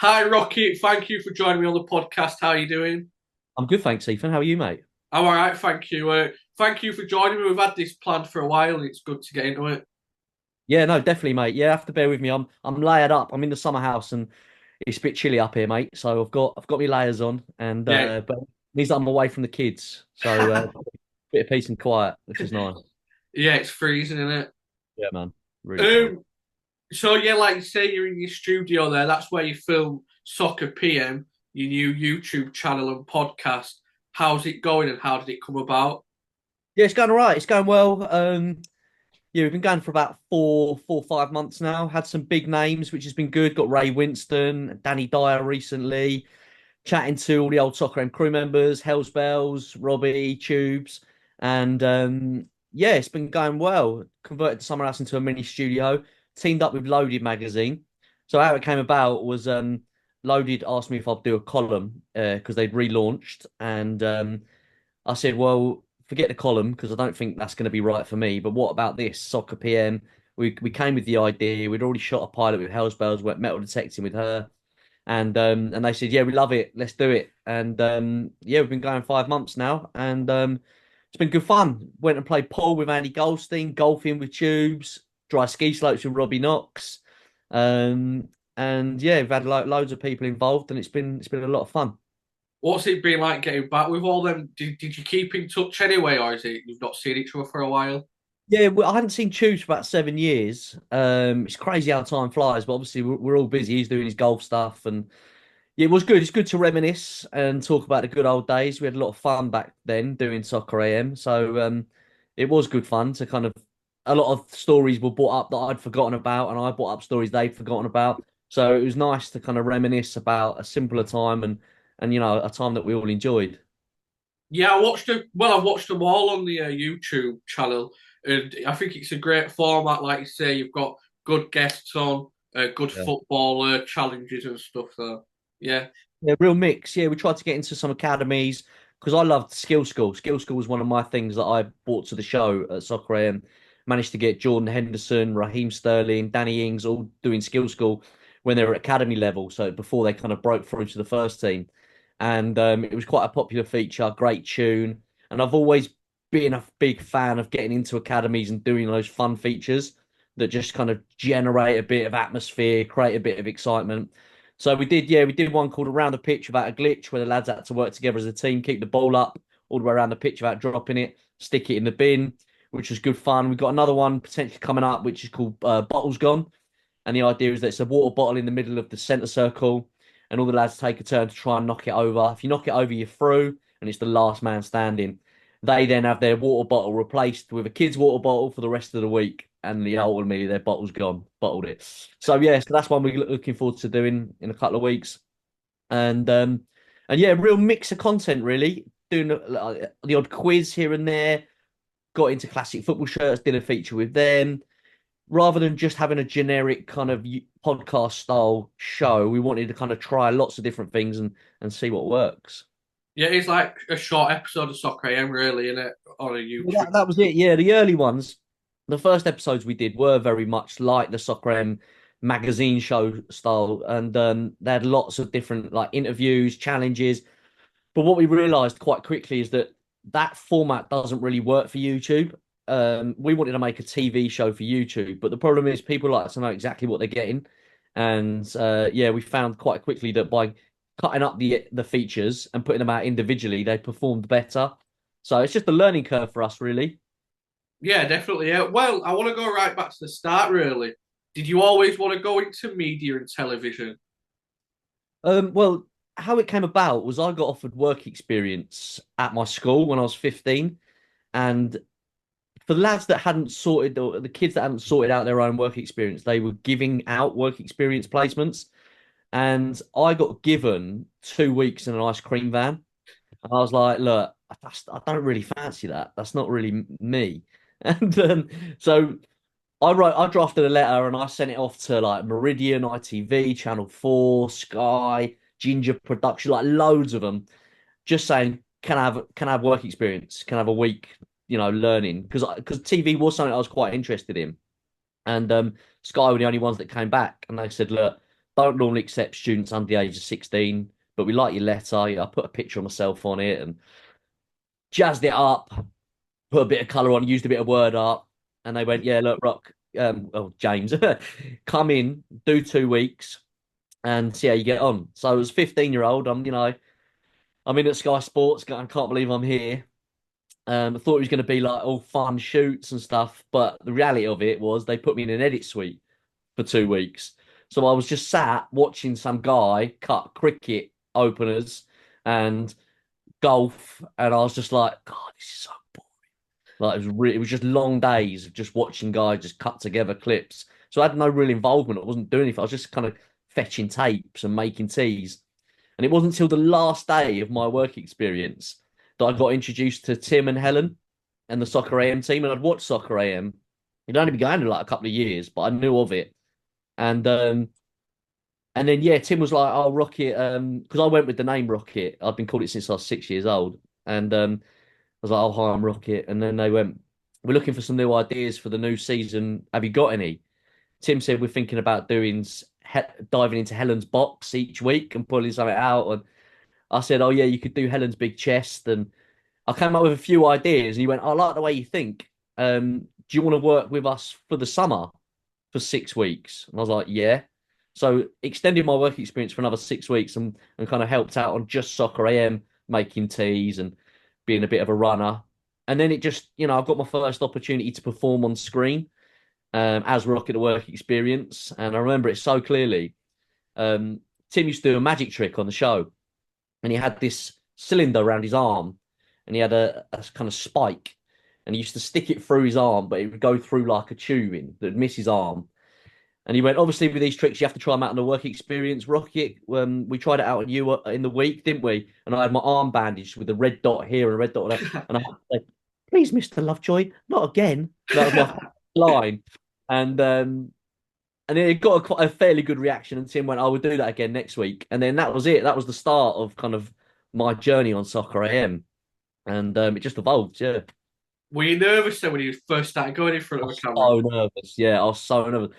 Hi, Rocky. Thank you for joining me on the podcast. How are you doing? I'm good, thanks, Ethan. How are you, mate? I'm all right, thank you. Thank you for joining me. We've had this planned for a while, and it's good to get into it. Yeah, no, definitely, mate. Yeah, have to bear with me. I'm layered up. I'm in the summer house and it's a bit chilly up here, mate. So I've got my layers on and Yeah. but it means that I'm away from the kids. So bit of peace and quiet, which is nice. Yeah, it's freezing, isn't it? Yeah, man. Really cold. Um, so yeah, like you say, you're in your studio there. That's where you film Soccer PM, your new YouTube channel and podcast. How's it going, and how did it come about? Yeah, it's going all right. It's going well. Yeah, we've been going for about 5 months now. Had some big names, which has been good. Got Ray Winston, Danny Dyer recently. Chatting to all the old Soccer M crew members, Hells Bells, Robbie, Tubes, and yeah, it's been going well. Converted the summer house into a mini studio, teamed up with Loaded magazine. So how it came about was Loaded asked me if I'd do a column because they'd relaunched, and I said, well, forget the column because I don't think that's going to be right for me. But what about this Soccer PM? We came with the idea. We'd already shot a pilot with Hells Bells, went metal detecting with her and they said, yeah, we love it, let's do it. And yeah, we've been going 5 months now, and it's been good fun. Went and played pool with Andy Goldstein, golfing with Tubes, dry ski slopes with Robbie Knox, um, and yeah, we've had loads of people involved, and it's been a lot of fun. What's it been like getting back with all them? Did you keep in touch anyway, or is it you've not seen each other for a while? Yeah, well, I hadn't seen Tubes for about 7 years. It's crazy how time flies, but obviously we're all busy. He's doing his golf stuff, and yeah, it was good. It's good to reminisce and talk about the good old days. We had a lot of fun back then doing Soccer AM. So it was good fun to kind of a lot of stories were brought up that I'd forgotten about, and I brought up stories they'd forgotten about. So it was nice to kind of reminisce about a simpler time and a time that we all enjoyed. Yeah, I watched them. Well, I watched them all on the YouTube channel, and I think it's a great format. Like you say, you've got good guests on, good Yeah. football challenges and stuff. So, yeah, Yeah, real mix. Yeah, we tried to get into some academies because I loved Skill School. Skill School was one of my things that I brought to the show at Soccer AM. Managed to get Jordan Henderson, Raheem Sterling, Danny Ings all doing Skill School when they were at academy level. So before they kind of broke through to the first team. And it was quite a popular feature, great tune. And I've always been a big fan of getting into academies and doing those fun features that just kind of generate a bit of atmosphere, create a bit of excitement. So we did one called Around the Pitch about a glitch where the lads had to work together as a team, keep the ball up all the way around the pitch without dropping it, stick it in the bin, which was good fun. We've got another one potentially coming up, which is called Bottles Gone. And the idea is that it's a water bottle in the middle of the centre circle, and all the lads take a turn to try and knock it over. If you knock it over, you're through, and it's the last man standing. They then have their water bottle replaced with a kid's water bottle for the rest of the week, and ultimately their bottle's gone, bottled it. So yeah, so that's one we're looking forward to doing in a couple of weeks, and and yeah, real mix of content really. Doing the odd quiz here and there. Got into classic football shirts, did a feature with them rather than just having a generic kind of podcast style show, we wanted to kind of try lots of different things and see what works. yeah, it's like a short episode of Soccer AM, really, in it on a Yeah, YouTube. that was it. Yeah, the early ones, the first episodes we did were very much like the Soccer M magazine show style, and they had lots of different like interviews, challenges. But what we realized quite quickly is that that format doesn't really work for YouTube. We wanted to make a TV show for YouTube, but the problem is people like to know exactly what they're getting. And yeah, we found quite quickly that by cutting up the features and putting them out individually, they performed better. So it's just a learning curve for us, really. Yeah, definitely. Yeah. Well, I want to go right back to the start. Really, did you always want to go into media and television? Well, how it came about was I got offered work experience at my school when I was 15, and for the lads that hadn't sorted, or the kids that hadn't sorted out their own work experience, they were giving out work experience placements. And I got given 2 weeks in an ice cream van. And I was like, look, I don't really fancy that. That's not really me. And so I drafted a letter and I sent it off to like Meridian, ITV, Channel 4, Sky, Ginger Production, like loads of them, just saying, can I have work experience? Can I have a week, learning? Because TV was something I was quite interested in. And Sky were the only ones that came back, and they said, "Look, don't normally accept students under the age of 16, but we like your letter. Yeah, I put a picture of myself on it and jazzed it up, put a bit of colour on, used a bit of word art, and they went, "Yeah, look, Rock, James, come in, do 2 weeks, and see how you get on." So I was 15-year-old. I'm in at Sky Sports. I can't believe I'm here. I thought it was going to be like all fun shoots and stuff, but the reality of it was they put me in an edit suite for 2 weeks. So I was just sat watching some guy cut cricket openers and golf, and I was just like, God, this is so boring. Like it was just long days of just watching guys just cut together clips. So I had no real involvement. I wasn't doing anything. I was just kind of fetching tapes and making teas. And it wasn't until the last day of my work experience that I got introduced to Tim and Helen and the Soccer AM team. And I'd watched Soccer AM. It'd only been going for like a couple of years, but I knew of it. And then yeah, Tim was like, "Oh, Rocket," because I went with the name Rocket. I've been called it since I was 6 years old, and I was like, "Oh, hi, I'm Rocket." And then they went, "We're looking for some new ideas for the new season. Have you got any?" Tim said, "We're thinking about diving into Helen's box each week and pulling something out." And I said, "Oh yeah, you could do Helen's big chest." And I came up with a few ideas, and he went, "I like the way you think. Do you want to work with us for the summer for 6 weeks?" And I was like, "Yeah." So extended my work experience for another 6 weeks and kind of helped out on just Soccer AM, making teas and being a bit of a runner. And then it just, I got my first opportunity to perform on screen as Rocket the Work Experience. And I remember it so clearly. Tim used to do a magic trick on the show, and he had this cylinder around his arm, and he had a kind of spike, and he used to stick it through his arm, but it would go through like a tubing that would miss his arm. And he went, obviously, with these tricks, you have to try them out on the work experience. Rocket, we tried it out on you in the week, didn't we? And I had my arm bandaged with a red dot here and a red dot there. And I had to say, "Please, Mr. Lovejoy, not again." That was my line. And then it got quite a fairly good reaction. And Tim went, "I would do that again next week." And then that was it. That was the start of kind of my journey on Soccer AM. And it just evolved, yeah. Were you nervous then when you first started going in front I of a was camera? so nervous. Yeah, I was so nervous.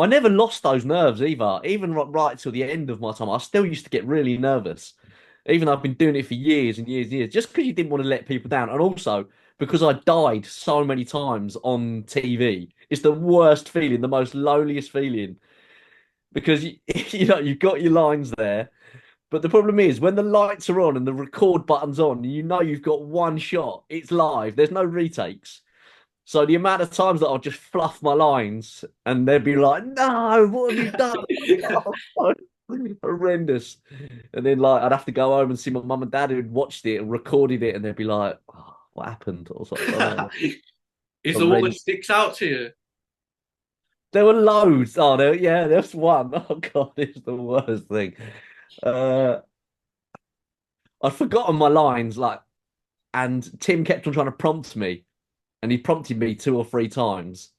I never lost those nerves either. Even right till the end of my time, I still used to get really nervous. Even though I've been doing it for years and years and years, just because you didn't want to let people down. And also because I died so many times on TV. It's the worst feeling, the most loneliest feeling. Because you've got your lines there. But the problem is when the lights are on and the record button's on, you've got one shot. It's live. There's no retakes. So the amount of times that I'll just fluff my lines and they'd be like, "No, what have you done?" Oh, horrendous. And then like I'd have to go home and see my mum and dad who'd watched it and recorded it, and they'd be like, "Oh, what happened?" Or something. I don't know. Is the one that Horrendous. sticks out to you? There were loads. Oh, there's one. Oh God, it's the worst thing. Uh, I'd forgotten my lines, like, and Tim kept on trying to prompt me, and he prompted me 2 or 3 times.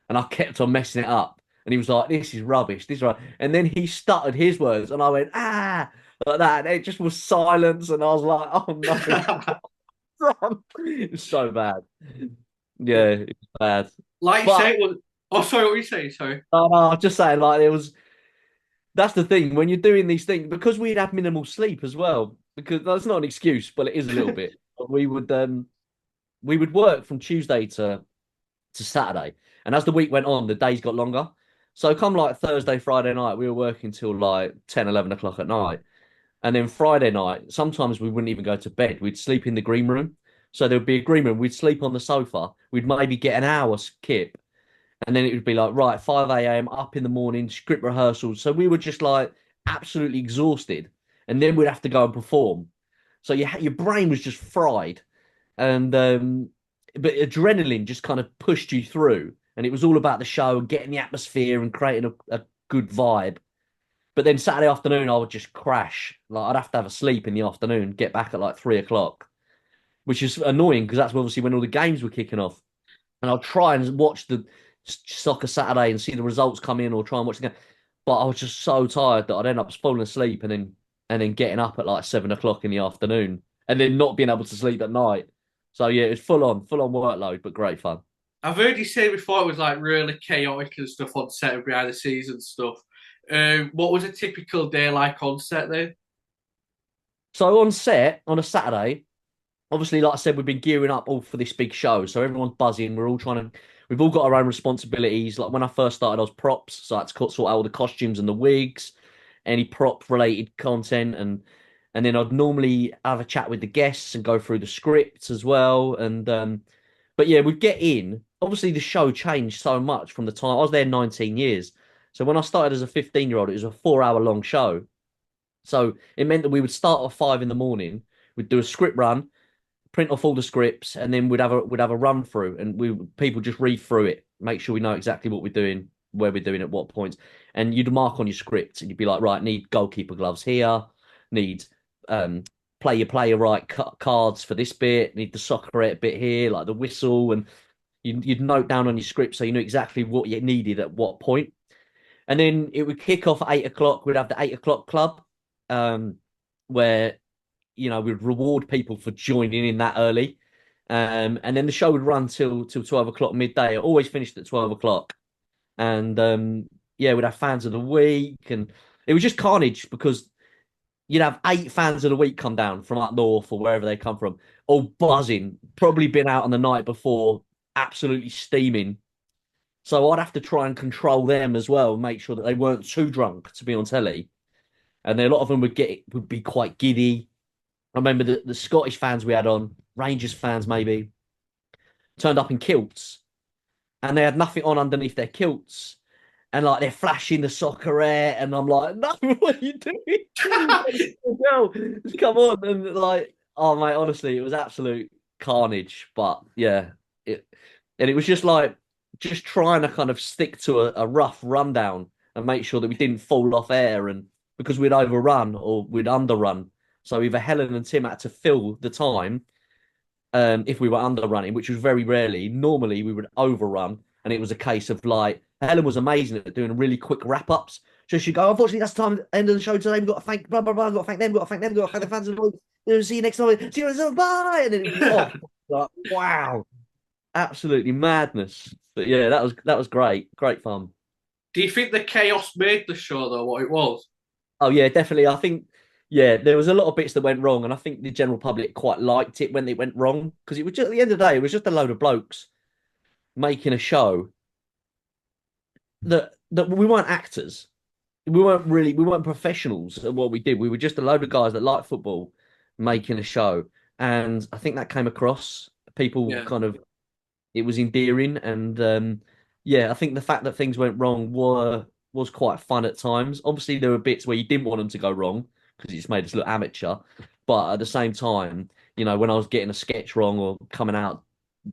And I kept on messing it up. And he was like, "This is rubbish. This is right." And then he stuttered his words, and I went, "Ah," like that. And it just was silence, and I was like, "Oh no, it's so bad." Yeah, it's bad. Like you But say, it was. Oh, sorry, what were you saying? Sorry. no, I'm just saying, like, it was. That's the thing when you're doing these things because we'd have minimal sleep as well. Because that's not an excuse, but it is a little bit. We would work from Tuesday to Saturday. And as the week went on, the days got longer. So come like Thursday, Friday night, we were working till like 10, 11 o'clock at night. And then Friday night, sometimes we wouldn't even go to bed. We'd sleep in the green room. So there would be a green room. We'd sleep on the sofa. We'd maybe get an hour skip. And then it would be like, right, 5 a.m. up in the morning, script rehearsals. So we were just like absolutely exhausted. And then we'd have to go and perform. So your brain was just fried. And but adrenaline just kind of pushed you through, and it was all about the show and getting the atmosphere and creating a good vibe. But then Saturday afternoon, I would just crash. Like I'd have to have a sleep in the afternoon, get back at like 3 o'clock, which is annoying because that's obviously when all the games were kicking off. And I'll try and watch the soccer Saturday and see the results come in, or try and watch the game. But I was just so tired that I'd end up falling asleep and then getting up at like 7 o'clock in the afternoon, and then not being able to sleep at night. So yeah, it's full on workload, but great fun. I've heard you say before it was like really chaotic and stuff on set and behind the scenes and stuff. What was a typical day like on set then? So on set on a Saturday, obviously, like I said, we've been gearing up all for this big show. So everyone's buzzing. We've all got our own responsibilities. Like when I first started, I was props. So I had to sort out all the costumes and the wigs, any prop related content. And then I'd normally have a chat with the guests and go through the scripts as well. But yeah, we'd get in. Obviously, the show changed so much from the time I was there 19 years. So when I started as a 15-year-old, it was a 4 hour long show. So it meant that we would start at 5 in the morning. We'd do a script run, print off all the scripts, and then we'd have a run through, and we people just read through it, make sure we know exactly what we're doing, where we're doing at what points, and you'd mark on your script, and you'd be like, right, need goalkeeper gloves here, need um player right cards for this bit, need the soccer bit here, like the whistle, and you'd note down on your script so you knew exactly what you needed at what point. And then it would kick off at 8 o'clock. We'd have the 8 o'clock club, um, where we'd reward people for joining in that early. And then the show would run till 12 o'clock midday. It always finished at 12 o'clock. And yeah, we'd have fans of the week. And it was just carnage because you'd have 8 fans of the week come down from up north or wherever they come from, all buzzing, probably been out on the night before, absolutely steaming. So I'd have to try and control them as well, make sure that they weren't too drunk to be on telly. And then a lot of them would be quite giddy. I remember the Scottish fans we had on, Rangers fans maybe, turned up in kilts and they had nothing on underneath their kilts. And like they're flashing the soccer and I'm like, no, what are you doing? No, just come on. And like, oh mate, honestly, it was absolute carnage. But yeah, it and it was just trying to kind of stick to a rough rundown and make sure that we didn't fall off air and because we'd overrun or we'd underrun. So either Helen and Tim had to fill the time if we were underrunning, which was very rarely. Normally we would overrun, and it was a case of like Helen was amazing at doing really quick wrap ups. So she'd go, unfortunately, that's the time end of the show today. We've got to thank blah blah blah, we've got to thank them, we've got to thank them, we've got to thank the fans of the world. See you next time. See you next time. Bye. And then it'd be off. Like, wow, absolutely madness. But yeah, that was great. Great fun. Do you think the chaos made the show though? What it was? Oh yeah, definitely. I think yeah, there was a lot of bits that went wrong, and I think the general public quite liked it when it went wrong because it was just at the end of the day, it was just a load of blokes making a show that we weren't actors. We weren't professionals at what we did. We were just a load of guys that liked football making a show. And I think that came across. People Yeah. kind of it was endearing and yeah, I think the fact that things went wrong was quite fun at times. Obviously there were bits where you didn't want them to go wrong because it just made us look amateur. But at the same time, when I was getting a sketch wrong or coming out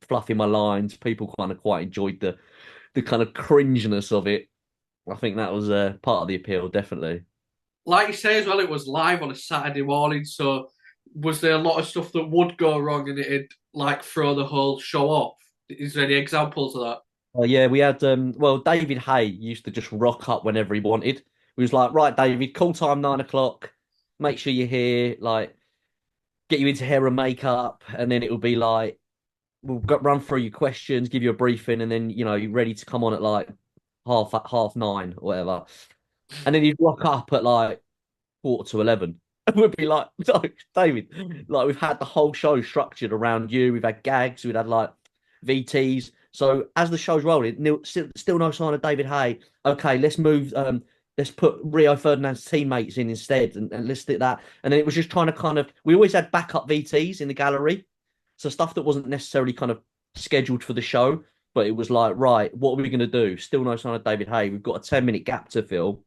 fluffing my lines, people kind of quite enjoyed the kind of cringeness of it. I think that was part of the appeal, definitely. Like you say as well, it was live on a Saturday morning. So was there a lot of stuff that would go wrong and it'd like throw the whole show off? Is there any examples of that? Oh yeah, we had well, David Hay used to just rock up whenever he wanted. He was like, right, David, call time 9 o'clock. Make sure you're here. Like, get you into hair and makeup, and then it will be like run through your questions, give you a briefing, and then you're ready to come on at like half 9 or whatever. And then he'd rock up at like quarter to 11. And we'd be like, no, David, like we've had the whole show structured around you. We've had gags, we'd had like VTs. So as the show's rolling, still no sign of David Hay. Okay, let's move. Let's put Rio Ferdinand's teammates in instead, and let's do that. And then it was just trying to kind of. We always had backup VTs in the gallery, so stuff that wasn't necessarily kind of scheduled for the show, but it was like, right, what are we going to do? Still no sign of David Hay. We've got a 10-minute gap to fill.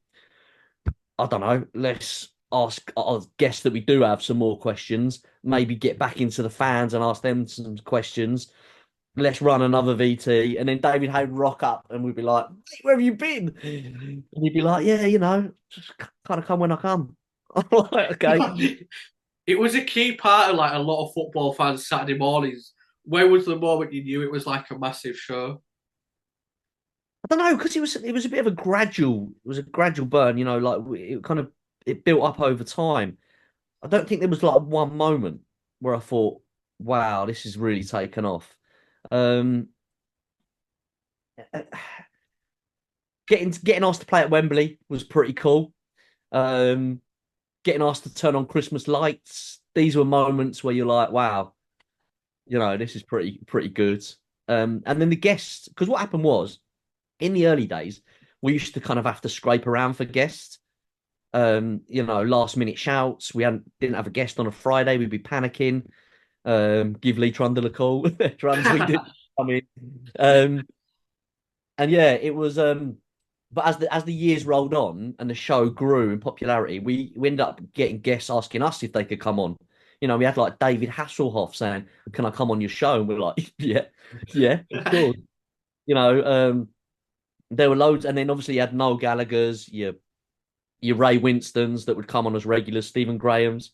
I don't know. Let's ask our guests that we do have some more questions. Maybe get back into the fans and ask them some questions. Let's run another VT. And then David Hay would rock up and we'd be like, "Mate, where have you been?" And he'd be like, yeah, just kind of come when I come. I'm like, okay. It was a key part of like a lot of football fans Saturday mornings. Where was the moment you knew it was like a massive show? I don't know, because it was a bit of a gradual burn, like it kind of it built up over time. I don't think there was like one moment where I thought, wow, this is really taken off. Um, getting asked to play at Wembley was pretty cool. Um, Getting asked to turn on Christmas lights. These were moments where you're like, wow, this is pretty good. And then the guests, because what happened was in the early days, we used to kind of have to scrape around for guests. Last minute shouts. We didn't have a guest on a Friday. We'd be panicking. Give Lee Trundle a call. Trunds, we did. I mean, um, and yeah, it was. But as the years rolled on and the show grew in popularity, we ended up getting guests asking us if they could come on. We had like David Hasselhoff saying, "Can I come on your show?" And we're like, "Yeah, yeah, of course." You know, um, there were loads, and then obviously you had Noel Gallagher's, your Ray Winstons that would come on as regulars, Stephen Graham's.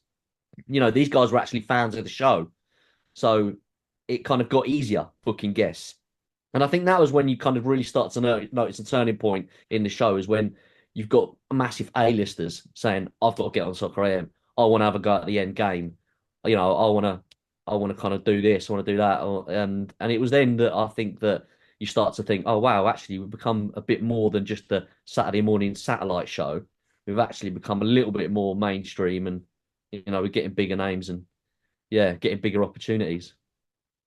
These guys were actually fans of the show, so it kind of got easier booking guests. And I think that was when you kind of really start to notice a turning point in the show is when you've got massive A-listers saying, "I've got to get on Soccer AM. I want to have a go at the end game. I want to kind of do this. I want to do that." And it was then that I think that you start to think, "Oh wow, actually we've become a bit more than just the Saturday morning satellite show. We've actually become a little bit more mainstream, and we're getting bigger names and yeah, getting bigger opportunities."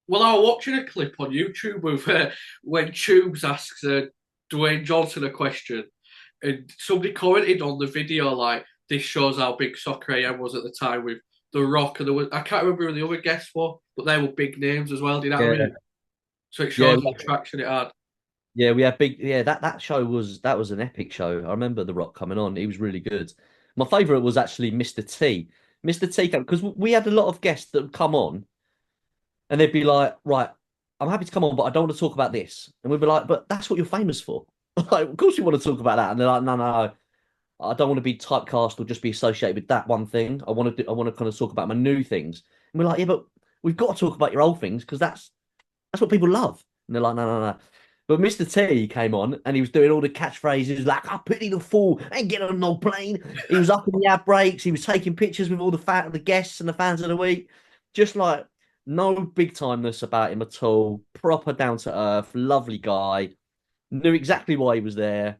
Well, I was watching a clip on YouTube of when Tubes asks Dwayne Johnson a question, and somebody commented on the video like, "This shows how big Soccer AM was at the time with The Rock," and I can't remember who the other guests were, but they were big names as well. Do you know what I Yeah, mean? So it yeah, shows the traction it had. yeah. We had big. Yeah, that show was an epic show. I remember The Rock coming on. He was really good. My favorite was actually Mr. T. Mr. T came because we had a lot of guests that would come on and they'd be like, "Right, I'm happy to come on, but I don't want to talk about this." And we'd be like, "But that's what you're famous for." Like, of course you want to talk about that. And they're like, "No, no, I don't want to be typecast or just be associated with that one thing. I want to kind of talk about my new things." And we're like, "Yeah, but we've got to talk about your old things because that's what people love." And they're like, "No, no, no." But Mr. T came on and he was doing all the catchphrases like, "I pity the fool, ain't getting on no plane." He was up in the ad breaks. He was taking pictures with all the guests and the fans of the week. Just like no big timeness about him at all. Proper down to earth, lovely guy. Knew exactly why he was there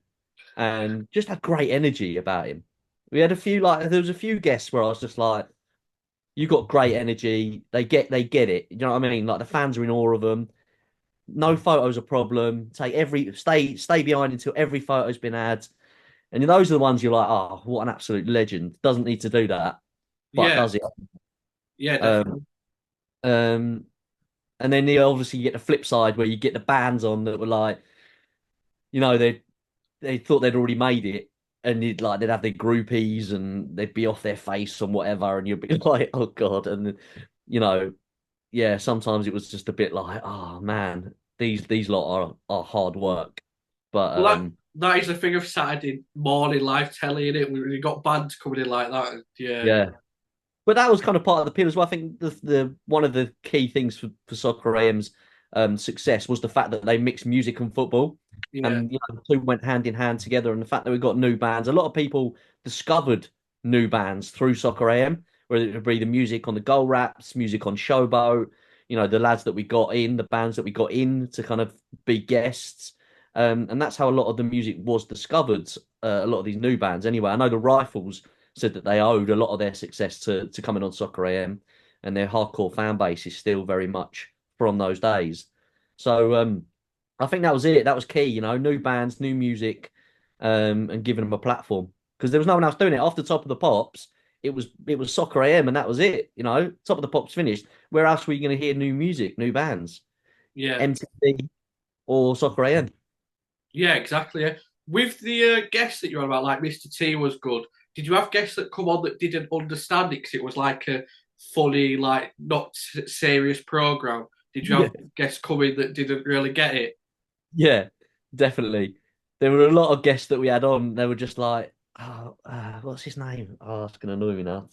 and just had great energy about him. We had there was a few guests where I was just like, "You got great energy. They get it." You know what I mean? Like the fans are in awe of them. No photos a problem. Stay behind until every photo's been had. And those are the ones you're like, "Oh, what an absolute legend." Doesn't need to do that, but Yeah, does it. yeah, Um, definitely. um, and then obviously you get the flip side where you get the bands on that were like, they thought they'd already made it, and they'd have their groupies and they'd be off their face and whatever, and you'd be like, "Oh God," and you know, yeah, sometimes it was just a bit like, "Oh man, these lot are hard work," but Well, that is the thing of Saturday morning live telly in it. We got bands coming in like that. And yeah, yeah. But that was kind of part of the appeal as well. I think the one of the key things for Soccer AM's success was the fact that they mixed music and football, yeah, and the two went hand in hand together. And the fact that we got new bands, a lot of people discovered new bands through Soccer AM, whether it be the music on the Goal Raps, music on Showboat, the lads that we got in, the bands that we got in to kind of be guests. And that's how a lot of the music was discovered. A lot of these new bands, anyway. I know the Rifles said that they owed a lot of their success to coming on Soccer AM, and their hardcore fan base is still very much from those days. So I think that was it. That was key, new bands, new music, and giving them a platform because there was no one else doing it. After Top of the Pops, it was Soccer AM, and that was it. Top of the Pops finished. Where else were you going to hear new music, new bands? yeah, MTV or Soccer AM? yeah, exactly. Yeah. With the guests that you're on about, like Mr. T was good. Did you have guests that come on that didn't understand it because it was like a funny, like not serious program? Did you Yeah. have guests coming that didn't really get it? Yeah, definitely. There were a lot of guests that we had on. They were just like, "Oh, what's his name? Oh, it's gonna annoy me now.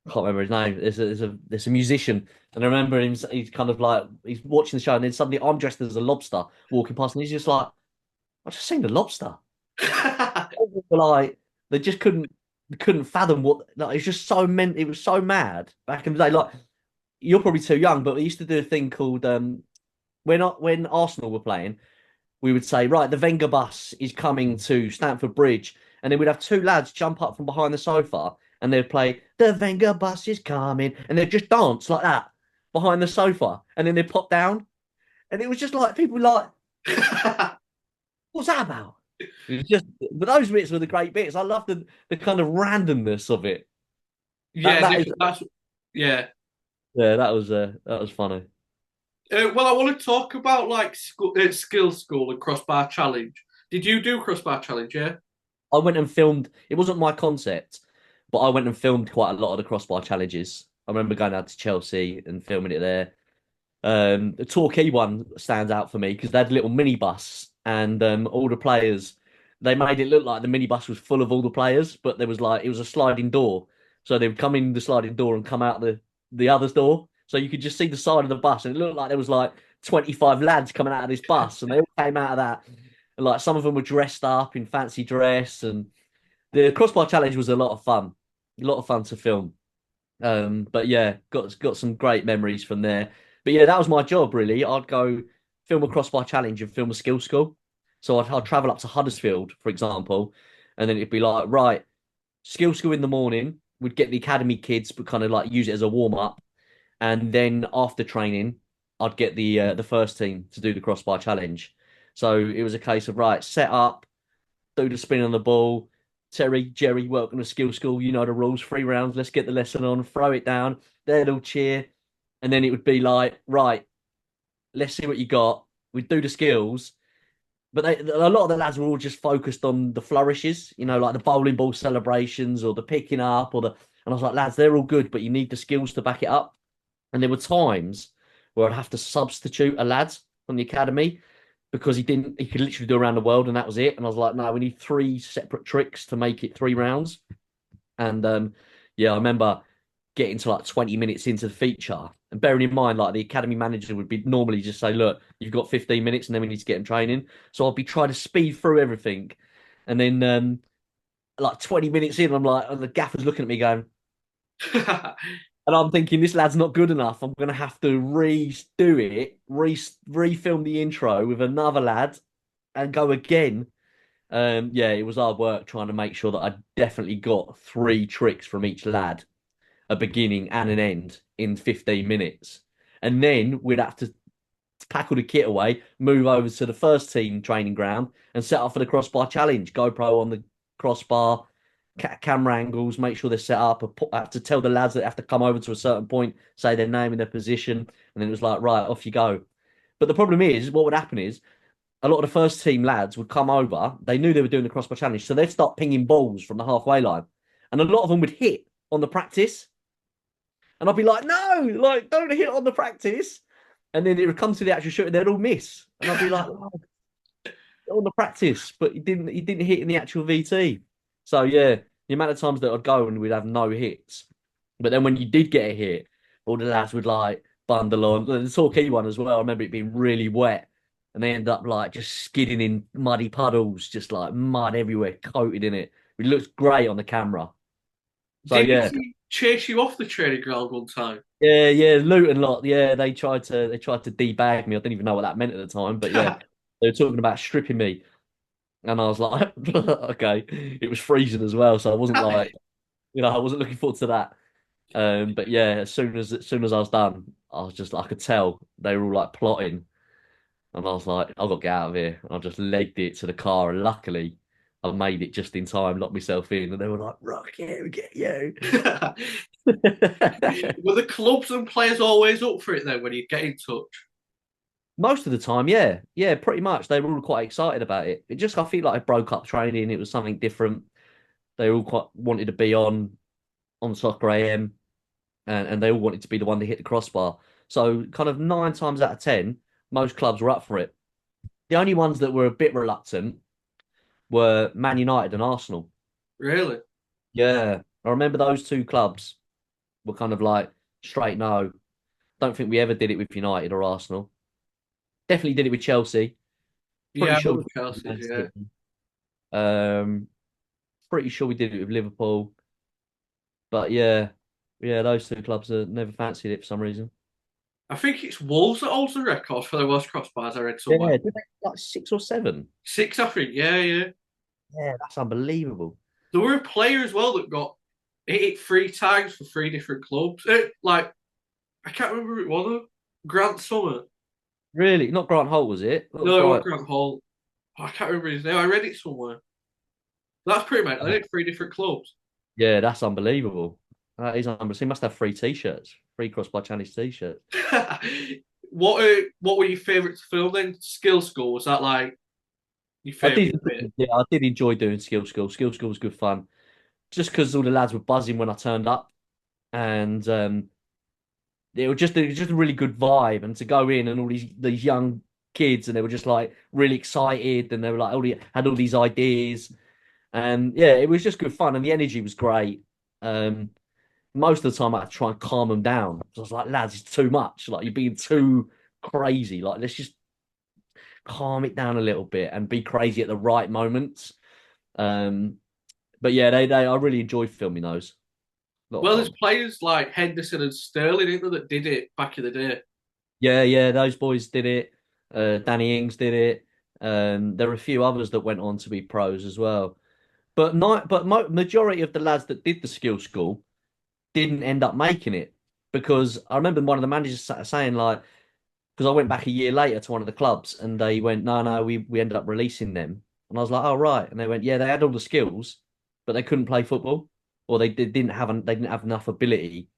I can't remember his name. There's a musician, and I remember him. He's kind of like he's watching the show, and then suddenly I'm dressed as a lobster walking past, and he's just like, "I just seen the lobster." Like they just couldn't fathom what. Like, it's just so meant. It was so mad back in the day. Like you're probably too young, but we used to do a thing called when Arsenal were playing. we would say, right, the Wenger bus is coming to Stamford Bridge. And then we'd have two lads jump up from behind the sofa and they'd play, the Wenger bus is coming. And they'd just dance like that behind the sofa. And then they'd pop down. And it was just like, people like, what's that about? It was just, but those bits were the great bits. I love the kind of randomness of it. Yeah, That is, that's yeah. yeah, that was funny. Well, I want to talk about like skill school and crossbar challenge. Did you do crossbar challenge? Yeah. I went and filmed. It wasn't my concept, but I went and filmed quite a lot of the crossbar challenges. I remember going out to Chelsea and filming it there. The Torquay one stands out for me because they had a little minibus and all the players. They made it look like the minibus was full of all the players, but there was like it was a sliding door, so they would come in the sliding door and come out the other door, so you could just see the side of the bus, and it looked like there was like 25 lads coming out of this bus, and they all came out of that. And like some of them were dressed up in fancy dress, and the crossbar challenge was a lot of fun to film. But yeah, got some great memories from there. But yeah, that was my job really. I'd go film a crossbar challenge and film a skill school. So I'd travel up to Huddersfield, for example, and then it'd be like, right, skill school in the morning. We'd get the academy kids, but kind of like use it as a warm up, and then after training, I'd get the first team to do the crossbar challenge. So it was a case of right, set up, do the spin on the ball. Terry, Jerry, welcome to skill school. You know the rules. 3 rounds. Let's get the lesson on. Throw it down. They'd all cheer. And then it would be like, right, let's see what you got. We'd do the skills. But a lot of the lads were all just focused on the flourishes, like the bowling ball celebrations or the picking up or the. And I was like, lads, they're all good, but you need the skills to back it up. And there were times where I'd have to substitute a lad from the academy because he could literally do around the world and that was it. And I was like, no, we need 3 separate tricks to make it 3 rounds. And yeah, I remember getting to like 20 minutes into the feature and bearing in mind, like the academy manager would be normally just say, look, you've got 15 minutes and then we need to get them training. So I'll be trying to speed through everything. And then like 20 minutes in, I'm like, and the gaffer's looking at me going, and I'm thinking, this lad's not good enough. I'm going to have to redo it, refilm the intro with another lad and go again. Yeah, it was hard work trying to make sure that I definitely got 3 tricks from each lad, a beginning and an end in 15 minutes. And then we'd have to pack all the kit away, move over to the first team training ground and set up for the crossbar challenge. GoPro on the crossbar, camera angles, make sure they're set up. I have to tell the lads that have to come over to a certain point, say their name and their position, and then it was like, right, off you go. But the problem is, what would happen is a lot of the first team lads would come over. They knew they were doing the crossbar challenge, so they'd start pinging balls from the halfway line, and a lot of them would hit on the practice. And I'd be like, no, like don't hit on the practice. And then it would come to the actual shooting, they'd all miss, and I'd be like, oh, on the practice, but he didn't hit in the actual VT. So yeah, the amount of times that I'd go and we'd have no hits. But then when you did get a hit, all the lads would like bundle on. The Torquay one as well. I remember it being really wet. And they end up like just skidding in muddy puddles, just like mud everywhere, coated in it. It looked great on the camera. So Did yeah. he chase you off the training ground one time? Yeah, Luton lot. Yeah, they tried to debag me. I didn't even know what that meant at the time, but yeah, they were talking about stripping me. And I was like, okay. It was freezing as well, so I wasn't like, I wasn't looking forward to that. But yeah, as soon as I was done, I was just I could tell they were all like plotting, and I was like, I've got to get out of here. And I just legged it to the car, and luckily, I made it just in time, locked myself in, and they were like, "Rocket, we get you." Were the clubs and players always up for it then when you get in touch? Most of the time, yeah, pretty much. They were all quite excited about it. It just I feel like it broke up training. It was something different. They all quite wanted to be on Soccer AM, and they all wanted to be the one to hit the crossbar. So kind of 9 times out of 10, most clubs were up for it. The only ones that were a bit reluctant were Man United and Arsenal. Really? Yeah, I remember those 2 clubs were kind of like straight no. Don't think we ever did it with United or Arsenal. Definitely did it with Chelsea. Pretty Yeah, I sure we know did it with Chelsea's, Man yeah. City. Um, pretty sure we did it with Liverpool. But yeah, those 2 clubs never fancied it for some reason. I think it's Wolves that holds the record for the most crossbars. I read somewhere. Yeah, did they like 6 or 7? Six, I think. Yeah, yeah. Yeah, that's unbelievable. There were a player as well that got hit it 3 times for 3 different clubs. Like I can't remember who it was. Grant Summer. Really? Not Grant Holt, was it? That was No, it was Bright. Grant Hall. Oh, I can't remember his name. I read it somewhere. That's pretty much. I think 3 different clubs. Yeah, that's unbelievable. That is unbelievable. He must have 3 T-shirts, 3 Crossbar Challenge T-shirts. What were your favourite to film then? Skill School, was that like your I did, favourite bit? yeah, I did enjoy doing Skill School. Skill School was good fun, just because all the lads were buzzing when I turned up, and it was just a really good vibe. And to go in and all these young kids, and they were just like really excited, and they were like had all these ideas, and yeah, it was just good fun, and the energy was great. Um, Most of the time I had to try and calm them down. I was like, lads, it's too much. Like you're being too crazy. Like let's just calm it down a little bit and be crazy at the right moments. Um, but yeah, they I really enjoyed filming those. A lot of Well, there's fun. players like Henderson and Sterling, isn't there, that did it back in the day. Yeah, yeah, those boys did it. Danny Ings did it. There were a few others that went on to be pros as well. But not, but majority of the lads that did the skill school didn't end up making it because I remember one of the managers saying like, because I went back a year later to one of the clubs and they went, no, no, we ended up releasing them. And I was like, oh, right. And they went, yeah, they had all the skills, but they couldn't play football or they didn't have enough ability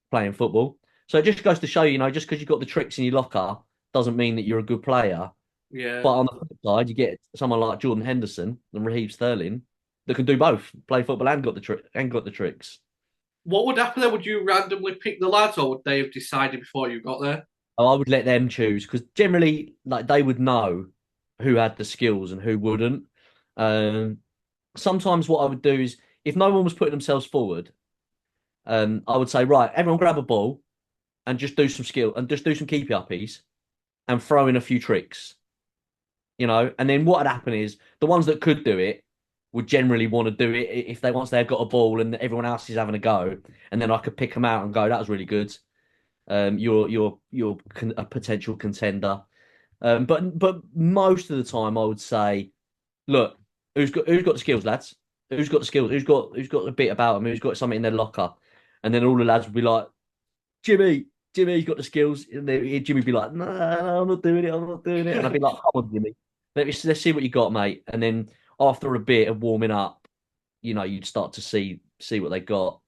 playing football. So it just goes to show, just because you've got the tricks in your locker doesn't mean that you're a good player. Yeah. But on the flip side, you get someone like Jordan Henderson and Raheem Sterling that can do both, play football and got the tricks. What would happen then? Would you randomly pick the lads, or would they have decided before you got there? I would let them choose because generally, like they would know who had the skills and who wouldn't. Um, Sometimes what I would do is if no one was putting themselves forward, I would say, right, everyone grab a ball and just do some skill and just do some keepy uppies and throw in a few tricks. And then what would happen is the ones that could do it would generally want to do it if they once they've got a ball and everyone else is having a go, and then I could pick them out and go, that was really good. You're a potential contender. But most of the time, I would say, look, who's got the skills, lads? Who's got the skills? Who's got a bit about them? Who's got something in their locker? And then all the lads would be like, Jimmy's got the skills. And Jimmy'd be like, no, I'm not doing it. I'm not doing it. And I'd be like, come on, Jimmy, let's see what you got, mate. And then after a bit of warming up, you'd start to see what they got.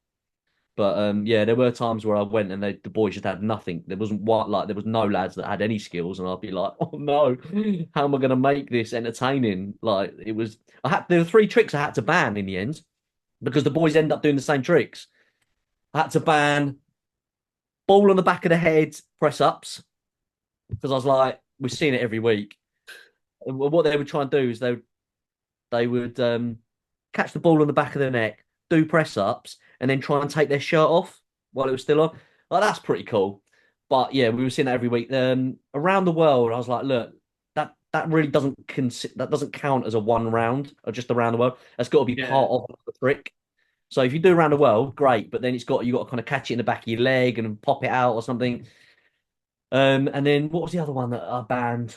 But yeah, there were times where I went and the boys just had nothing. There was no lads that had any skills, and I'd be like, oh no, how am I going to make this entertaining? Like there were 3 tricks I had to ban in the end because the boys end up doing the same tricks. I had to ban ball on the back of the head press ups because I was like, we're seeing it every week. And what they would try and do is they would catch the ball on the back of the neck, do press ups, and then try and take their shirt off while it was still on. Like that's pretty cool. But yeah, we were seeing that every week. Around the world, I was like, look, that really that doesn't count as a one round or just around the world. That's got to be Yeah. part of the trick. So if you do around the world, great, but then you got to kind of catch it in the back of your leg and pop it out or something. And then what was the other one that I banned?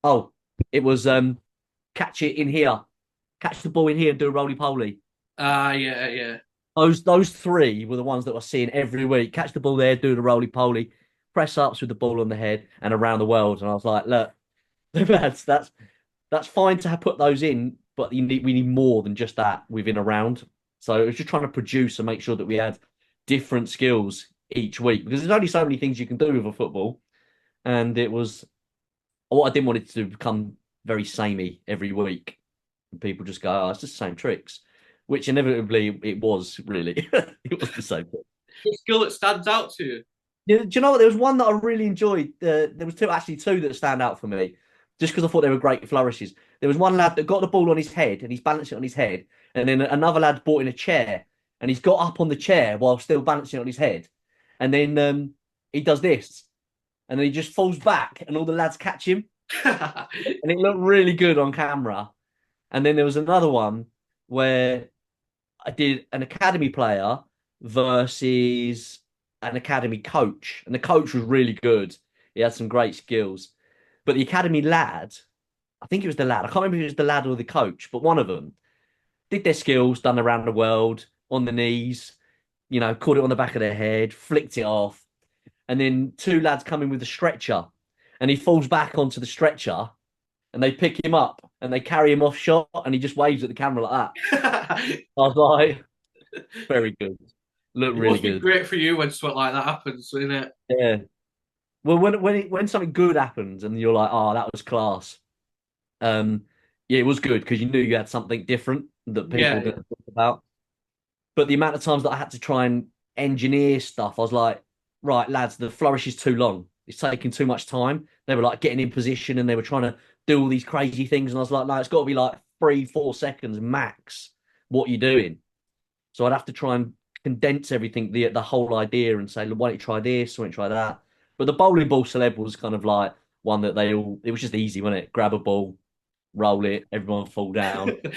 Oh, it was catch it in here, catch the ball in here and do a roly poly. Ah, yeah, yeah. Those 3 were the ones that I was seeing every week. Catch the ball there, do the roly poly, press ups with the ball on the head, and around the world. And I was like, look, that's fine to have put those in, but we need more than just that within a round. So it was just trying to produce and make sure that we had different skills each week because there's only so many things you can do with a football, and it was what I didn't want it to become very samey every week. And people just go, oh, it's just the same tricks, which inevitably it was really. It was the same. What skill that stands out to you? Yeah, do you know what? There was one that I really enjoyed. There was two that stand out for me, just because I thought they were great flourishes. There was one lad that got the ball on his head and he's balancing it on his head, and then another lad brought in a chair and he's got up on the chair while still balancing it on his head, and then he does this, and then he just falls back, and all the lads catch him, and it looked really good on camera. And then there was another one where I did an academy player versus an academy coach, and the coach was really good. He had some great skills, but the academy lad, I think it was the lad. I can't remember if it was the lad or the coach, but one of them did their skills, done around the world on the knees, caught it on the back of their head, flicked it off, and then two lads come in with a stretcher, and he falls back onto the stretcher, and they pick him up and they carry him off shot, and he just waves at the camera like that. It I was like, very good, looked really must be good. great for you when something like that happens, isn't it? Yeah. Well, when something good happens and you're like, oh, that was class. Um, yeah, it was good because you knew you had something different that people Yeah, didn't talk about. But the amount of times that I had to try and engineer stuff, I was like, right, lads, the flourish is too long. It's taking too much time. They were like getting in position and they were trying to do all these crazy things. And I was like, no, it's got to be like 3, 4 seconds max what you're doing. So I'd have to try and condense everything, the whole idea, and say, look, why don't you try this? Why don't you try that? But the bowling ball celeb was kind of like one that it was just easy, wasn't it? Grab a ball, roll it, everyone fall down. yeah.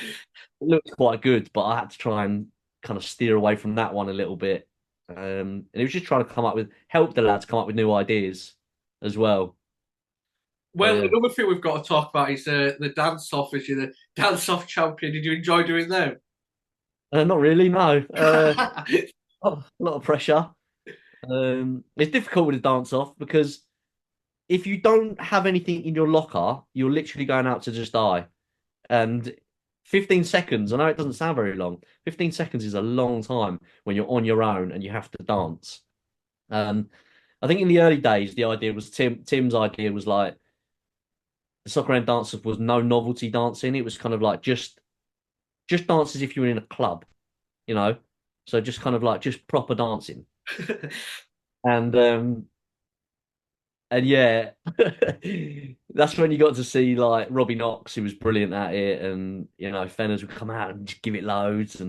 It looked quite good, but I had to try and kind of steer away from that one a little bit. And it was just trying to help the lads come up with new ideas as well. So Well, yeah, another thing we've got to talk about is the dance off. Is you're the dance off champion. Did you enjoy doing them? not really, no. A lot of pressure. It's difficult with a dance off because if you don't have anything in your locker, you're literally going out to just die. And 15 seconds, I know it doesn't sound very long. 15 seconds is a long time when you're on your own and you have to dance. Um, I think in the early days, the idea was Tim's idea was like the soccer and dance was no novelty dancing. It was kind of like just dance as if you were in a club, you know. So just kind of like just proper dancing. And and yeah, that's when you got to see like Robbie Knox, who was brilliant at it, and Fenners would come out and just give it loads,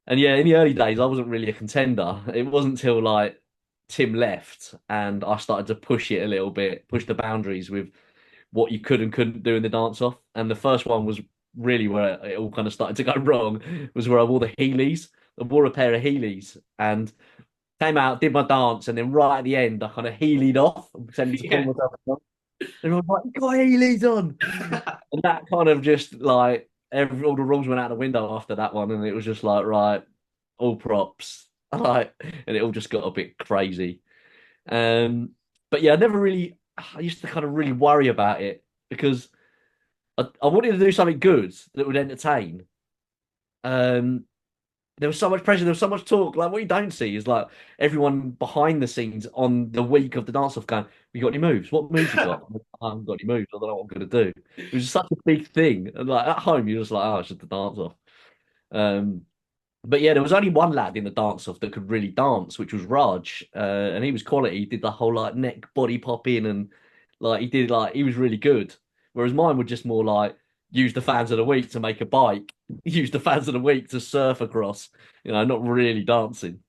and yeah, in the early days, I wasn't really a contender. It wasn't until like Tim left and I started to push it a little bit, push the boundaries with what you could and couldn't do in the dance off. And the first one was really where it all kind of started to go wrong, was where I wore the Heelys. I wore a pair of Heelys and came out, did my dance, and then right at the end, I kind of Heeled off and pretended to pull Yeah. myself up. Everyone was like, you got Heelys on. And that kind of just like all the rules went out the window after that one, and it was just like, right, all props. Like, and it all just got a bit crazy. Um, but yeah, I used to kind of really worry about it because I wanted to do something good that would entertain. Um, there was so much pressure, there was so much talk. Like, what you don't see is like everyone behind the scenes on the week of the dance off going, you got any moves? What moves you got? I haven't got any moves. I don't know what I'm going to do. It was such a big thing. And like at home, you're just like, oh, it's just the dance off. Um, But yeah, there was only one lad in the dance off that could really dance, which was Raj, and he was quality. He did the whole like neck body pop in, and like he was really good. Whereas mine were just more like use the fans of the week to make a bike, use the fans of the week to surf across. Not really dancing.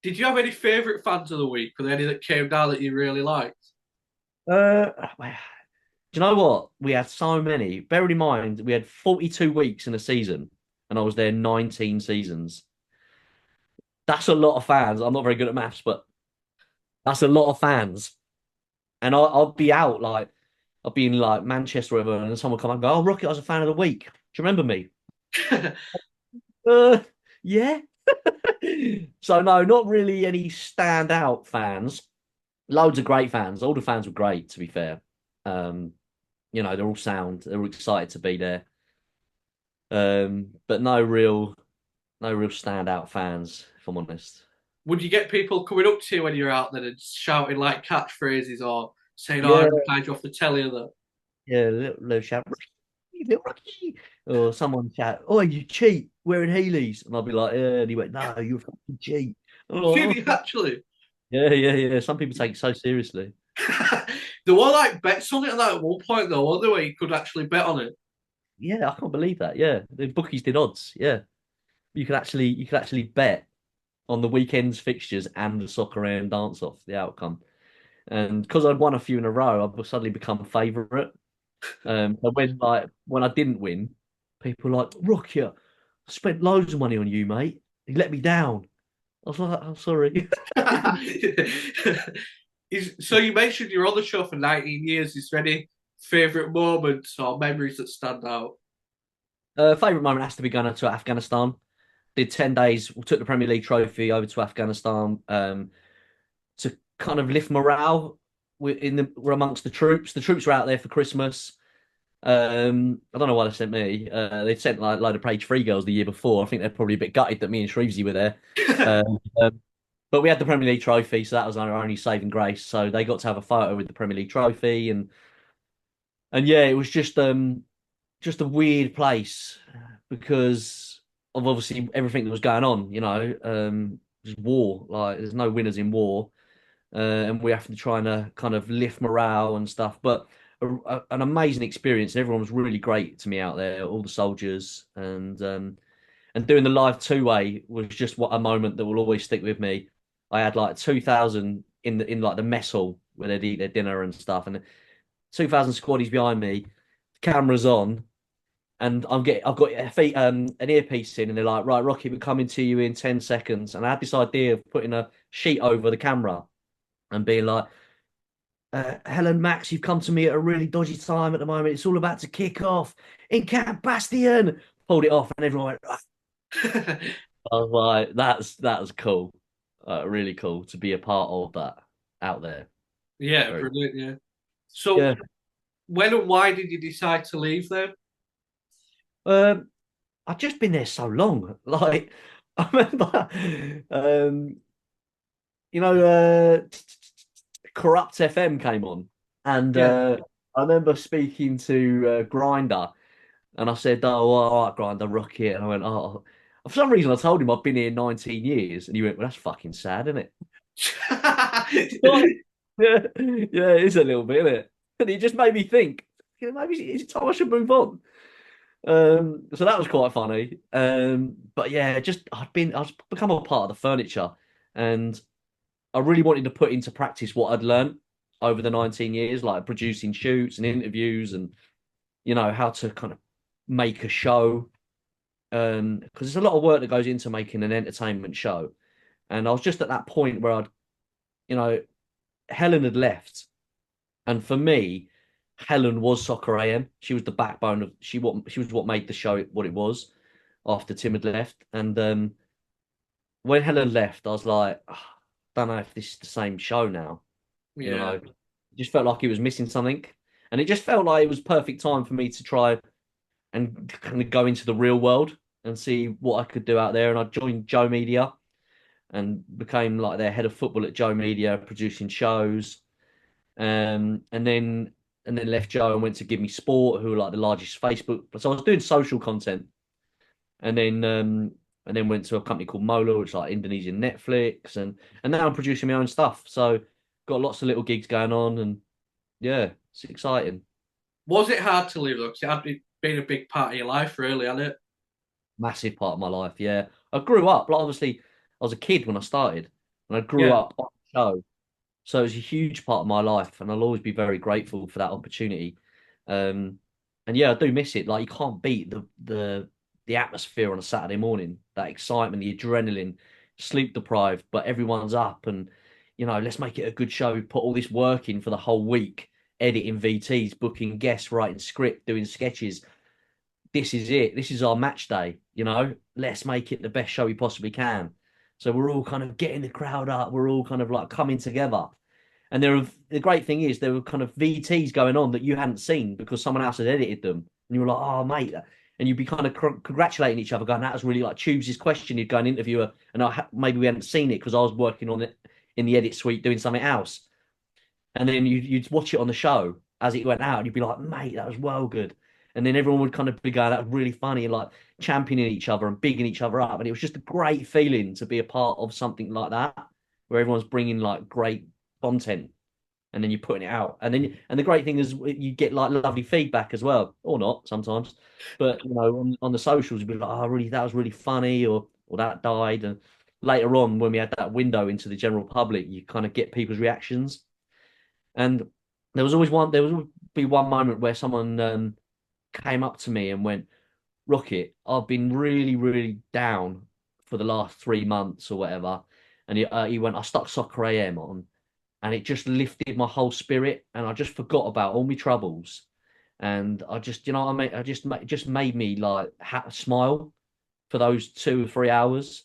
Did you have any favourite fans of the week? Were there any that came down that you really liked? Uh, do you know what? We had so many. Bear in mind, we had 42 weeks in a season, and I was there 19 seasons. That's a lot of fans. I'm not very good at maths, but that's a lot of fans. And I'll be out like I'll be in like Manchester or whatever, and then someone come up and go, "Oh, Rocket, I was a fan of the week. Do you remember me?" Uh, yeah. So no, not really any standout fans. Loads of great fans. All the fans were great, to be fair. Um, they're all sound. They're all excited to be there. But no real standout fans, if I'm honest. Would you get people coming up to you when you're out there and shouting like catchphrases or saying, "Oh, I Yeah, recognise you off the telly"? Or that? yeah, little shout, "Rocky, little Rocky," or someone shout, "Oh, you cheat wearing Heelys," and I'll be like, "Yeah," and he went, "No, you fucking cheat." I'm like, Did "Oh." you actually? Yeah, yeah, yeah. Some people take it so seriously. There were like bets on it at that one point though, wasn't there, where you could actually bet on it? Yeah, I can't believe that. Yeah, the bookies did odds. Yeah, you could actually bet on the weekend's fixtures and the soccer and dance off the outcome. And because I'd won a few in a row, I've suddenly become a favourite. So when I didn't win, people were like, Rocky, I spent loads of money on you, mate. You let me down. I was like, I'm sorry. So you mentioned you're on the show for 19 years. Is there any favourite moments or memories that stand out? Favorite moment has to be going to Afghanistan. Did 10 days, took the Premier League trophy over to Afghanistan to kind of lift morale we're amongst the troops. The troops were out there for Christmas. I don't know why they sent me. They'd sent like a load of page three girls the year before. I think they're probably a bit gutted that me and Shrevesy were there. But we had the Premier League trophy, so that was our only saving grace. So they got to have a photo with the Premier League trophy, and yeah, it was just a weird place because of obviously everything that was going on. Just war. Like there's no winners in war, and we have to try and kind of lift morale and stuff. But an amazing experience, and everyone was really great to me out there, all the soldiers, and doing the live two-way was just what a moment that will always stick with me. I had like 2,000 in like the mess hall where they'd eat their dinner and stuff, and 2,000 squaddies behind me, cameras on, and I've got an earpiece in, and they're like, right, Rocky, we're coming to you in 10 seconds. And I had this idea of putting a sheet over the camera and being like, Helen, Max, you've come to me at a really dodgy time at the moment. It's all about to kick off in Camp Bastion. Pulled it off, and everyone went. "Ah." I was like, that's cool, really cool to be a part of that out there. Yeah, Very, brilliant. Yeah. So yeah. when and why did you decide to leave them? Um, I've just been there so long. Like, I remember, you know, Corrupt FM came on, and Yeah. I remember speaking to Grinder, and I said, "Oh, well, all right, Grinder, rock it." And I went, "Oh." For some reason, I told him I've been here 19 years, and he went, "Well, that's fucking sad, isn't it?" Like, yeah, yeah, it is a little bit, isn't it? And it just made me think, maybe it's time I should move on. So that was quite funny. But yeah, just I've become a part of the furniture, and I really wanted to put into practice what I'd learned over the 19 years, like producing shoots and interviews, and how to kind of make a show. Because there's a lot of work that goes into making an entertainment show, and I was just at that point where you know, Helen had left, and for me, Helen was Soccer AM. She was the backbone of she was what made the show what it was after Tim had left. And when Helen left, I was like, don't know if this is the same show now. Yeah. It just felt like it was missing something, and it just felt like it was perfect time for me to try and kind of go into the real world and see what I could do out there. And I joined Joe Media and became like their head of football at Joe Media, producing shows. And then left Joe and went to Give Me Sport, who were like the largest Facebook. So I was doing social content, and then went to a company called Mola, which is like Indonesian Netflix, and now I'm producing my own stuff. So got lots of little gigs going on, and yeah, it's exciting. Was it hard to leave though? Because it had been a big part of your life, really, hadn't it? Massive part of my life. Yeah, I grew up. Like obviously, I was a kid when I started, and I grew Yeah. up on the show. So it's a huge part of my life, and I'll always be very grateful for that opportunity. Um, and yeah, I do miss it. Like you can't beat the atmosphere on a Saturday morning, that excitement, the adrenaline, sleep deprived, but everyone's up, and let's make it a good show. We put all this work in for the whole week, editing VTs, booking guests, writing script, doing sketches. This is it. This is our match day. Let's make it the best show we possibly can. So we're all kind of getting the crowd up. We're all kind of like coming together. And the great thing is there were kind of VTs going on that you hadn't seen because someone else had edited them, and you were like, "Oh, mate," and you'd be kind of congratulating each other, going, "That was really like Tubes' question." You'd go and interview her, and maybe we hadn't seen it because I was working on it in the edit suite doing something else, and then you'd watch it on the show as it went out, and you'd be like, "Mate, that was well good." And then everyone would kind of be going, "That was really funny," and like championing each other and bigging each other up, and it was just a great feeling to be a part of something like that, where everyone's bringing like great content and then you're putting it out. And the great thing is you get like lovely feedback as well, or not sometimes. But on the socials, you'd be like, "Oh, really, that was really funny," or that died. And later on, when we had that window into the general public, you kind of get people's reactions. And there would always be one moment where someone came up to me and went, Rocket, I've been really, really down for the last 3 months or whatever. And he went, I stuck Soccer AM on, and it just lifted my whole spirit, and I just forgot about all my troubles. And I just, you know what I mean? It just made me like smile for those 2 or 3 hours.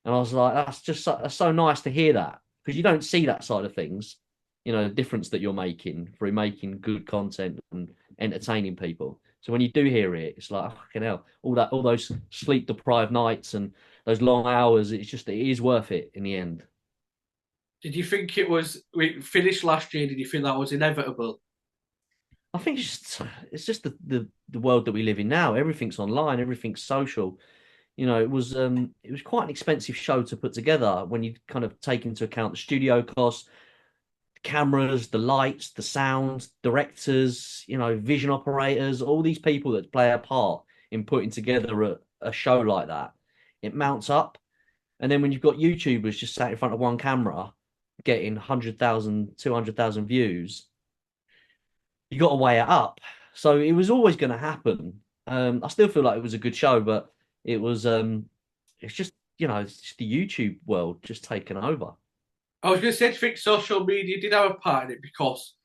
And I was like, that's so nice to hear that, because you don't see that side of things, the difference that you're making through making good content and entertaining people. So when you do hear it, it's like, oh, fucking hell, all those sleep deprived nights and those long hours, it is worth it in the end. Did you think we finished last year? Did you think that was inevitable? I think it's just the world that we live in now. Everything's online, everything's social. It was quite an expensive show to put together when you kind of take into account the studio costs, the cameras, the lights, the sound, directors, vision operators, all these people that play a part in putting together a show like that. It mounts up. And then when you've got YouTubers just sat in front of one camera getting 100,000, 200,000 views, you got to weigh it up. So it was always going to happen. I still feel like it was a good show, but it was it's just it's just the YouTube world just taken over. I was going to say, do you think social media did have a part in it? Because,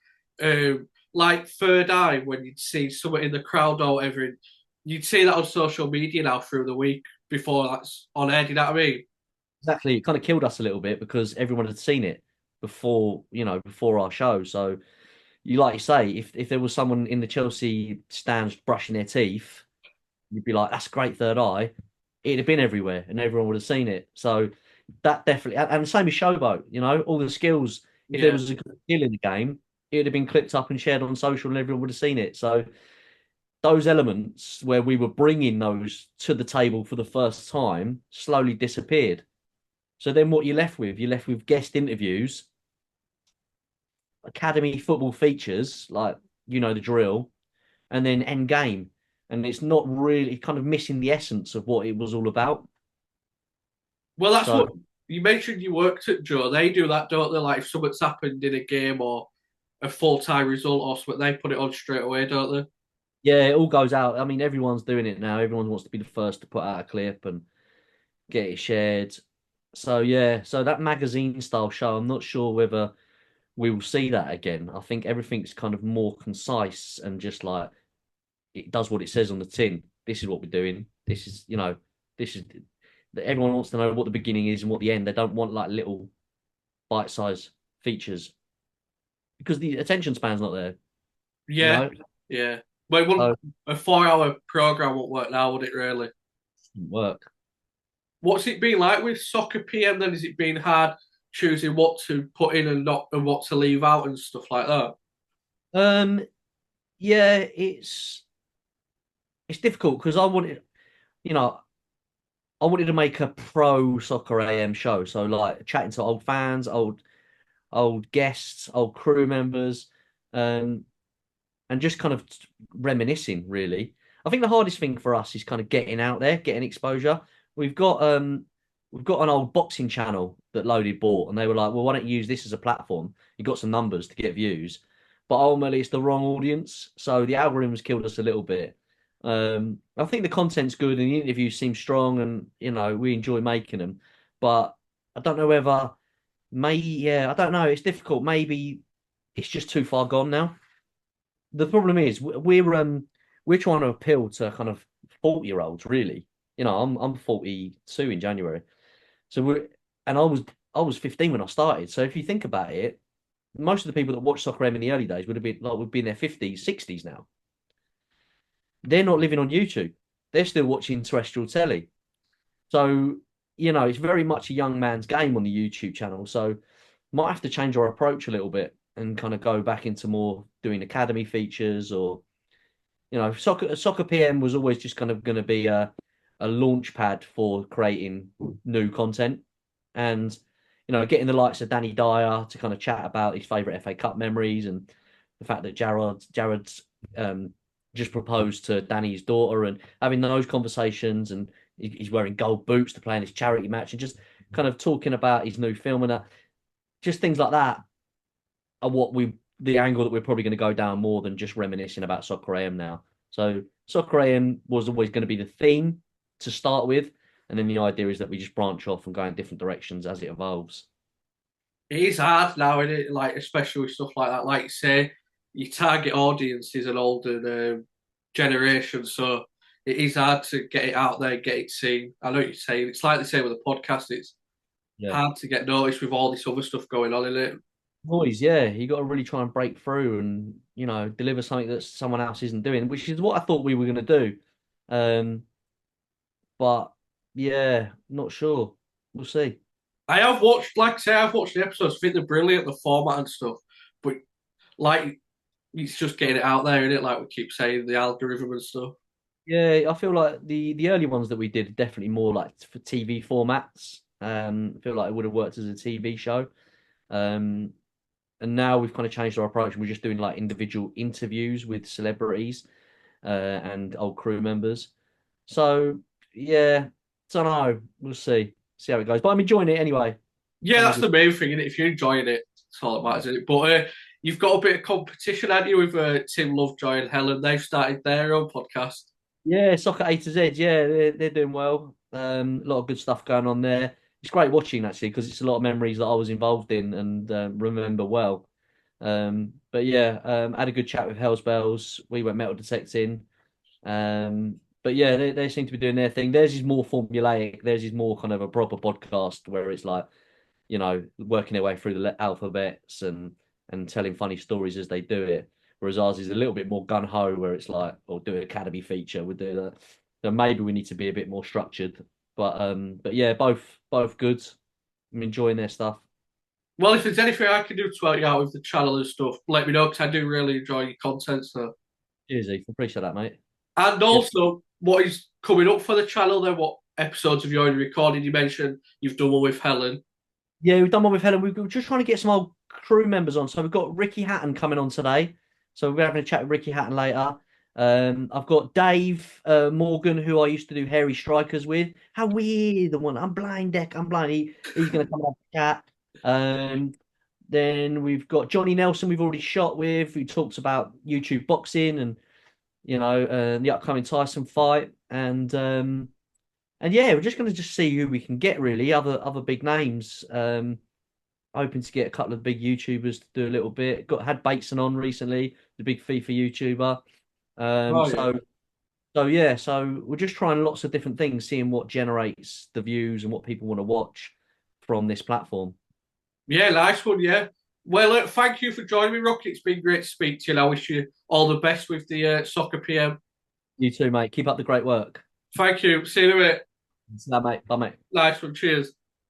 like Third Eye, when you'd see someone in the crowd or whatever, you'd see that on social media now through the week before that's on air. Do you know what I mean? Exactly, it kind of killed us a little bit because everyone had seen it before our show. So like you say, if there was someone in the Chelsea stands brushing their teeth, you'd be like, "That's great, Third Eye." It'd have been everywhere, and everyone would have seen it. So that definitely, and the same as Showboat. All the skills. If there Yeah. was a good skill in the game, it'd have been clipped up and shared on social, and everyone would have seen it. So those elements where we were bringing those to the table for the first time slowly disappeared. So then what you're left with? You're left with guest interviews, academy football features, like the drill, and then end game. And it's not really kind of missing the essence of what it was all about. Well, that's So what you mentioned. You worked at Joe. They do that, don't they? Like if something's happened in a game or a full time result or something, they put it on straight away, don't they? yeah, it all goes out. I mean, everyone's doing it now. Everyone wants to be the first to put out a clip and get it shared. So yeah, so that magazine style show, I'm not sure whether we will see that again. I think everything's kind of more concise and just like it does what it says on the tin. This is what we're doing. This is everyone wants to know what the beginning is and what the end. They don't want like little bite-sized features because the attention span's not there, you Yeah, know. yeah. But it wouldn't, So a 4 hour program won't work now, would it really? it doesn't work. What's it been like with Soccer PM then? Has it been hard choosing what to put in and not and what to leave out and stuff like that? Um, yeah, it's difficult because you know, I wanted to make a pro soccer AM show. So like chatting to old fans, old guests, old crew members, um, and just kind of reminiscing really. I think the hardest thing for us is kind of getting out there, getting exposure. We've got um we've got an old boxing channel that Loaded bought, and they were like, well, why don't you use this as a platform? You got some numbers to get views, but ultimately it's the wrong audience. So the algorithms killed us a little bit. I think the content's good and the interviews seem strong, and we enjoy making them. But I don't know whether yeah, I don't know. It's difficult. Maybe it's just too far gone now. The problem is we're trying to appeal to kind of 40-year-olds, really. I'm 42 in January. So and I was 15 when I started. So if you think about it, most of the people that watched Soccer M in the early days would be in their 50s, 60s now. They're not living on YouTube. They're still watching terrestrial telly. So, it's very much a young man's game on the YouTube channel. So might have to change our approach a little bit and kind of go back into more doing academy features or soccer PM was always just kind of going to be a launch pad for creating new content and getting the likes of Danny Dyer to kind of chat about his favorite FA Cup memories and the fact that Jared's just proposed to Danny's daughter and having those conversations and he's wearing gold boots to play in his charity match and just kind of talking about his new film and just things like that are the angle that we're probably going to go down more than just reminiscing about Soccer AM now. So Soccer AM was always going to be the theme to start with, and then the idea is that we just branch off and go in different directions as it evolves. It is hard now, isn't it? Like, especially with stuff like that. Like you say, your target audience is an older generation, so it is hard to get it out there, get it seen. I know what you're saying. It's like the same with the podcast. It's Yeah. hard to get noticed with all this other stuff going on in it. Noise, yeah, you got to really try and break through and deliver something that someone else isn't doing, which is what I thought we were going to do. Um, but yeah, not sure. We'll see. I have watched, like I say, I've watched the episodes. I think they're brilliant, the format and stuff. But like, it's just getting it out there, isn't it? Like we keep saying, the algorithm and stuff. Yeah, I feel like the early ones that we did are definitely more like for TV formats. I feel like it would have worked as a TV show. Um, and now we've kind of changed our approach and we're just doing like individual interviews with celebrities and old crew members. So yeah, don't know. We'll see how it goes. But I'm enjoying it anyway. Yeah, Having a that's good. the main thing, innit? If you're enjoying it, that's all that matters, isn't it? But you've got a bit of competition, haven't you, with Tim Lovejoy and Helen? They've started their own podcast. Yeah, Soccer A to Z. Yeah, they're doing well. A lot of good stuff going on there. It's great watching actually because it's a lot of memories that I was involved in and remember well. But yeah, had a good chat with Hells Bells. We went metal detecting. But yeah, they seem to be doing their thing. Theirs is more formulaic. Theirs is more kind of a proper podcast where it's like, working their way through the alphabets and telling funny stories as they do it. Whereas ours is a little bit more gun ho, where it's like, we'll do an academy feature, we'll do that. So maybe we need to be a bit more structured. But yeah, both good. I'm enjoying their stuff. Well, if there's anything I can do to help you out with the channel and stuff, let me know because I do really enjoy your content. So, Cheers, Ethan. Appreciate that, mate. and Yeah. also, what is coming up for the channel? Then, what episodes have you already recorded? You mentioned you've done one with Helen. Yeah, we've done one with Helen. We're just trying to get some old crew members on. So we've got Ricky Hatton coming on today. So we're having a chat with Ricky Hatton later. I've got Dave Morgan, who I used to do Hairy Strikers with. How weird, the one. I'm blind, Deck. I'm blind. He's going to come and have a chat. Then we've got Johnny Nelson, we've already shot with, who talks about YouTube boxing and, the upcoming Tyson fight. And yeah, we're just going to just see who we can get, really, other big names. Hoping to get a couple of big YouTubers to do a little bit. Had Bateson on recently, the big FIFA YouTuber. Um, Oh yeah, so so yeah, so we're just trying lots of different things, seeing what generates the views and what people want to watch from this platform. yeah, nice one. Yeah. Well, thank you for joining me, Rocky. It's been great to speak to you. And I wish you all the best with the soccer PM. You too, mate. Keep up the great work. Thank you. See you in a bit. See you, mate. Bye, mate. Nice one. Cheers.